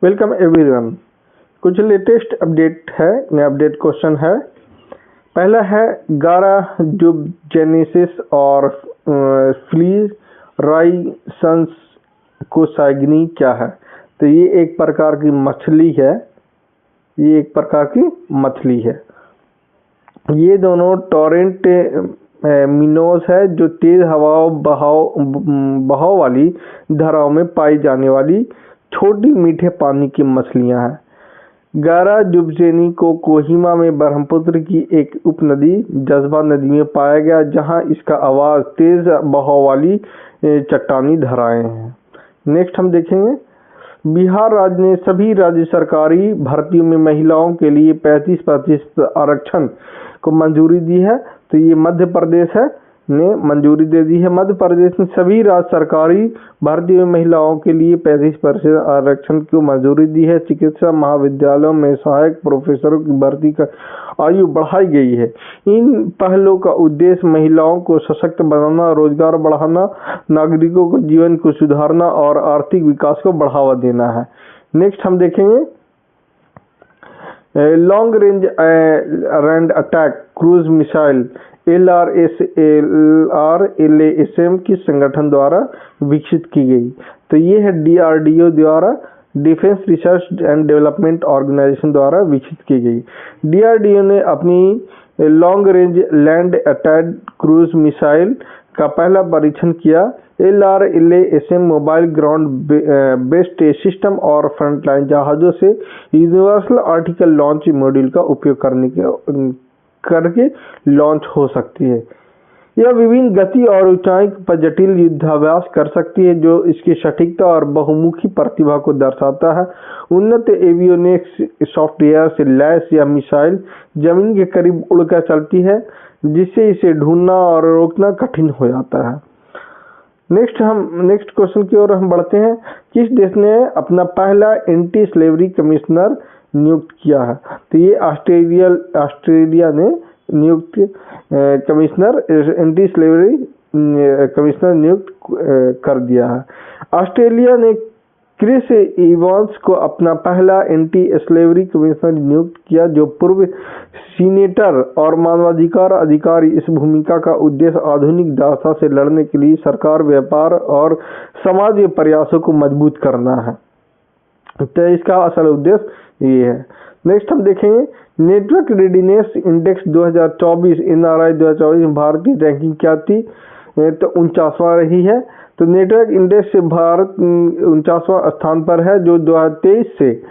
Welcome everyone. कुछ latest update है, नया अपडेट क्वेश्चन है। पहला है गारा जुबजेनेसिस और फ्लीराइसंस कोसाइगनी क्या है? तो ये एक प्रकार की मछली है। ये दोनों टोरेंट मिनोज है जो तेज हवाओं बहाव वाली धाराओं में पाई जाने वाली छोटी मीठे पानी की मछलियां हैं। गारा जुबजेनी को कोहिमा में ब्रह्मपुत्र की एक उपनदी जसबा नदी में पाया गया, जहां इसका आवाज तेज बहाव वाली चट्टानी धाराएं हैं। नेक्स्ट हम देखेंगे, बिहार राज्य ने सभी राज्य सरकारी भर्तियों में महिलाओं के लिए 35% आरक्षण को मंजूरी दी है। तो ये मध्य प्रदेश ने मंजूरी दे दी है। मध्य प्रदेश ने सभी राज्य सरकारी भर्तियों में महिलाओं के लिए 35% आरक्षण को मंजूरी दी है। चिकित्सा महाविद्यालयों में सहायक प्रोफेसरों की भर्ती का आयु बढ़ाई गई है। इन पहलों का उद्देश्य महिलाओं को सशक्त बनाना, रोजगार बढ़ाना, नागरिकों को जीवन को सुधारना और आर्थिक विकास को बढ़ावा देना है। नेक्स्ट हम देखेंगे, long range land attack cruise missile LRSAM किस संगठन द्वारा विकसित की गई? तो ये है DRDO द्वारा, Defence Research and Development Organisation द्वारा विकसित की गई। DRDO ने अपनी long range land attack cruise missile का पहला परीक्षण किया। LRSAM mobile ground based system और फ्रंटलाइन जहाज़ों से यूनिवर्सल आर्टिकल लॉन्च मॉड्यूल का उपयोग करके लॉन्च हो सकती है। यह विभिन्न गति और ऊंचाई पर जटिल युद्धाभ्यास कर सकती है, जो इसकी सटीकता और बहुमुखी प्रतिभा को दर्शाता है। उन्नत एवियोनिक्स सॉफ्टवेयर से लैस यह मिसाइल जमीन के करीब उड़कर चलती है, जिससे इसे ढूंढना और रोकना कठिन हो जाता है। नेक्स्ट क्वेश्चन की ओर हम बढ़ते हैं। किस देश ने अपना पहला एंटी स्लेवरी कमिश्नर नियुक्त किया है? तो ये ऑस्ट्रेलिया ने नियुक्त एंटी स्लेवरी कमिश्नर नियुक्त कर दिया है। ऑस्ट्रेलिया ने क्रिस इवांस को अपना पहला एंटी स्लेवरी कमिश्नर नियुक्त किया, जो पूर्व सीनेटर और मानवाधिकार अधिकारी। इस भूमिका का उद्देश्य आधुनिक दासा से लड़ने के लिए सरकार, व्यापार और समाज के प्रयासों को मजबूत करना है। तो इसका असल उद्देश्य ये है। नेक्स्ट हम देखेंगे, नेटवर्क रेडीनेस इंडेक्स 2024 NRI 2024 में भारत की रैंकिंग क्या थी? तो 49वां रही है। तो नेटवर्क इंडेक्स से भारत 49वां स्थान पर है, जो 2023 से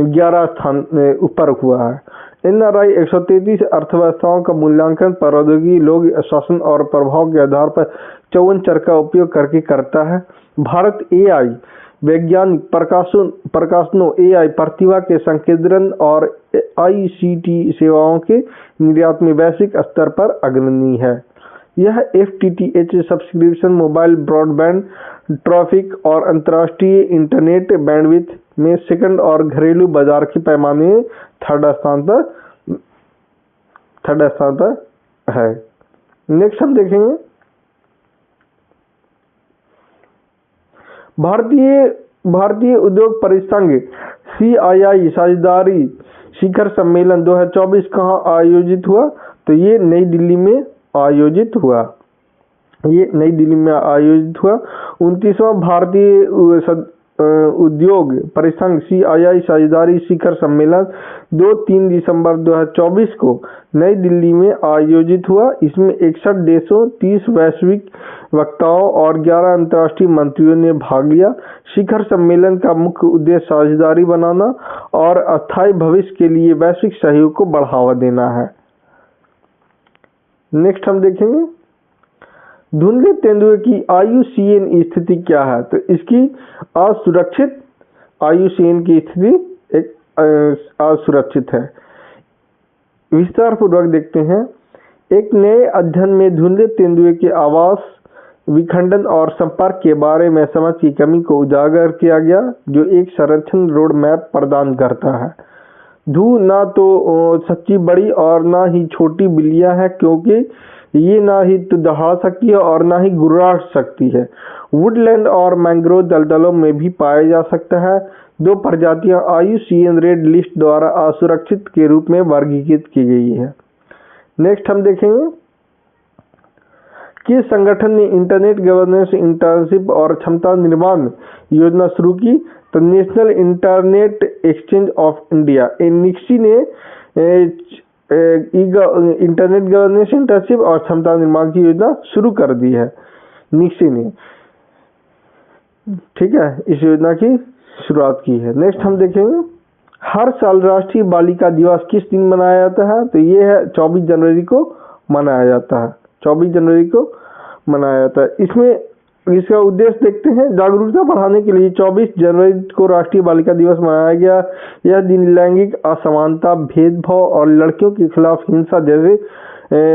11 स्थान ऊपर हुआ है। NRI 133 अर्थव्यवस्थाओं का मूल्यांकन प्रौद्योगिकी, लोग शासन और प्रभाव के आधार पर 54 चर का उपयोग करके करता है। भारत AI वैज्ञानिक प्रकाशनों, AI प्रतिभा के संकेंद्रण और ICT सेवाओं के निर्यात में वैश्विक स्तर पर अग्रणी है। यह FTTH subscription, mobile broadband traffic और अंतर्राष्ट्रीय इंटरनेट बैंडविड्थ में सेकंड और घरेलू बाजार के पैमाने में थर्ड स्थान पर है। नेक्स्ट हम देखेंगे, भारतीय उद्योग परिसंघ CII साझेदारी शिखर सम्मेलन 2024 कहाँ आयोजित हुआ? तो ये नई दिल्ली में आयोजित हुआ। 29वां भारतीय उद्योग परिसंघ CII साझेदारी शिखर सम्मेलन 2-3 दिसंबर 2024 को नई दिल्ली में आयोजित हुआ। इसमें 61 देशों, 30 वैश्विक वक्ताओं और 11 अंतर्राष्ट्रीय मंत्रियों ने भाग लिया। शिखर सम्मेलन का मुख्य उद्देश्य साझेदारी बनाना और अस्थायी भविष्य के लिए वैश्विक सहयोग को बढ़ावा देना है। नेक्स्ट हम देखेंगे, धुंधले तेंदुए की IUCN स्थिति क्या है? तो इसकी असुरक्षित IUCN की स्थिति एक असुरक्षित है। विस्तार पूर्वक देखते हैं। एक नए अध्ययन में धुंधले तेंदुए के आवास, विखंडन और संपर्क के बारे में समझ की कमी को उजागर किया गया, जो एक संरक्षण रोड मैप प्रदान करता है। धू ना तो सच्ची बड़ी और ना ही छोटी बिल्लियां हैं, क्योंकि ये ना ही तो दहाड़ सकती है और ना ही गुर्राह सकती है। वुडलैंड और मैंग्रोव दलदलों में भी पाया जा सकता है। दो प्रजातियां IUCN रेड लिस्ट द्वारा असुरक्षित के रूप में वर्गीकृत की गई है। नेक्स्ट हम देखेंगे किस संगठन ने इंटरनेट गवर्नेंस इंटर्नशिप और क्षमता निर्माण योजना शुरू की? तो national internet exchange of India NIXI ने इंटरनेट गवर्नेंस इंटर्नशिप और क्षमता निर्माण की योजना शुरू कर दी है, NIXI ने, ठीक है, इस योजना की शुरुआत की है। नेक्स्ट हम देखेंगे हर साल राष्ट्रीय बालिका दिवस किस दिन मनाया जाता है? तो ये है 24 जनवरी को मनाया जाता है, 24 जनवरी को मनाया जाता है। इसमें इसका उद्देश्य देखते हैं, जागरूकता बढ़ाने के लिए 24 जनवरी को राष्ट्रीय बालिका दिवस मनाया गया। यह दिन लैंगिक असमानता, भेदभाव और लड़कियों के खिलाफ हिंसा जैसे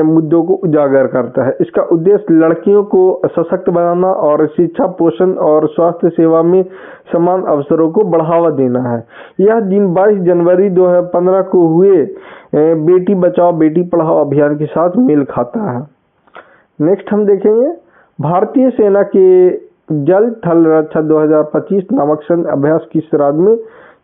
मुद्दों को उजागर करता है। इसका उद्देश्य लड़कियों को सशक्त बनाना और शिक्षा, पोषण और स्वास्थ्य सेवा में समान अवसरों को बढ़ावा देना है। यह दिन 22 जनवरी 2015 को हुए बेटी बचाओ बेटी पढ़ाओ अभियान के साथ मेल खाता है। नेक्स्ट हम देखेंगे भारतीय सेना के जल थल रक्षा 2025 नामक सैन्य अभ्यास किस राज्य में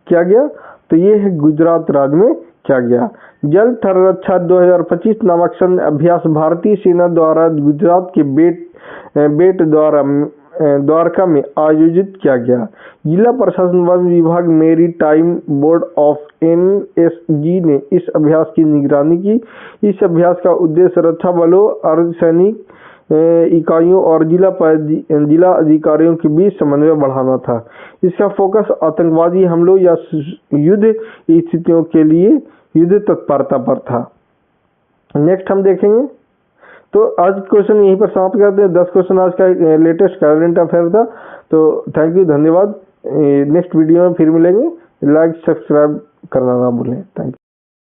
किया गया? तो ये है गुजरात राज्य में किया गया। जल थल रक्षा 2025 नामक सैन्य अभ्यास भारतीय सेना द्वारा गुजरात के बेट द्वारका में आयोजित किया गया। जिला प्रशासन वन विभाग मेरी टाइम बोर्ड ऑफ NSG ने इस अभ्यास की निगरानी की। इस अभ्यास का उद्देश्य रक्षा बलों, अर्धसैनिक इकाइयों और जिला अधिकारियों के बीच समन्वय बढ़ाना था। इसका फोकस आतंकवादी हमलों या युद्ध स्थितियों के लिए युद्ध तत्परता पर था। नेक्स्ट हम देखेंगे, तो आज क्वेश्चन यहीं पर समाप्त करते हैं। 10 क्वेश्चन आज का लेटेस्ट करंट अफेयर था। तो थैंक यू, धन्यवाद। नेक्स्ट वीडियो में फिर मिलेंगे। लाइक सब्सक्राइब करना ना भूलें। Thank you.